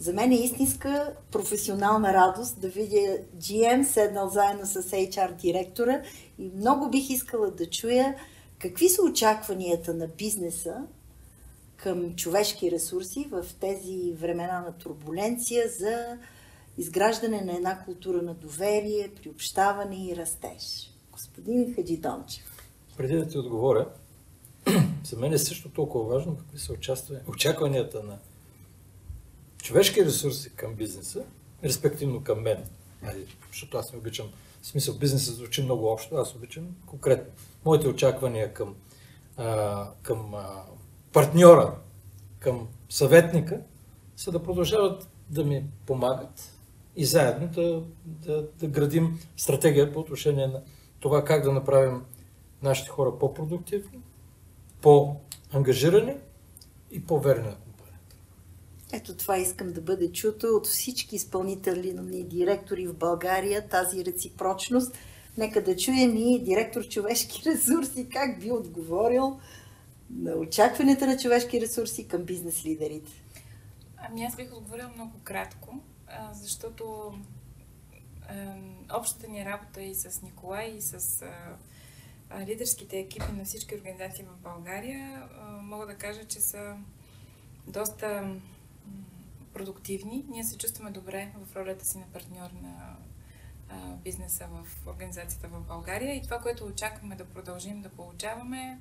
За мен е истинска професионална радост да видя GM седнал заедно с HR директора и много бих искала да чуя какви са очакванията на бизнеса към човешки ресурси в тези времена на турбуленция за изграждане на една култура на доверие, приобщаване и растеж. Господин Хаджидончев. Преди да ти отговоря, за мен е също толкова важно какви са очакванията на човешки ресурси към бизнеса, респективно към мен. Защото аз не обичам, в смисъл бизнесът звучи много общо, аз обичам конкретно. Моите очаквания към партньора, към съветника са да продължават да ми помагат и заедно да градим стратегия по отношение на това как да направим нашите хора по-продуктивни, по-ангажирани и по-верни на компанията. Ето това искам да бъде чуто от всички изпълнителни директори в България, тази реципрочност. Нека да чуем и директор човешки ресурси как би отговорил на очакването на човешки ресурси към бизнес лидерите. Ами аз бих отговорила много кратко, защото общата ни работа и с Николай, и с лидерските екипи на всички организации в България, мога да кажа, че са доста продуктивни. Ние се чувстваме добре в ролята си на партньор на бизнеса в организацията в България и това, което очакваме да продължим да получаваме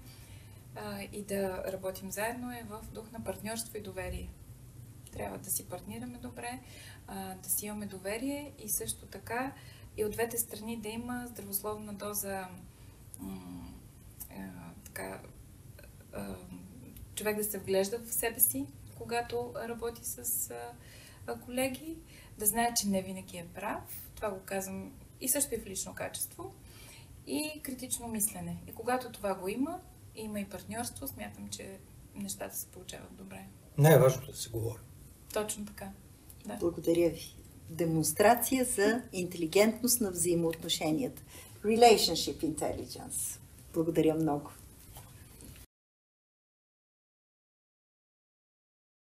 и да работим заедно е в дух на партньорство и доверие. Трябва да си партнираме добре, да си имаме доверие и също така и от двете страни да има здравословна доза човек да се вглежда в себе си, когато работи с колеги, да знае, че не винаги е прав. Това го казвам и също и в лично качество. И критично мислене. И когато това го има и партньорство, смятам, че нещата се получават добре. Най-важното е да се говори. Точно така. Да. Благодаря ви. Демонстрация за интелигентност на взаимоотношенията. Relationship Intelligence. Благодаря много.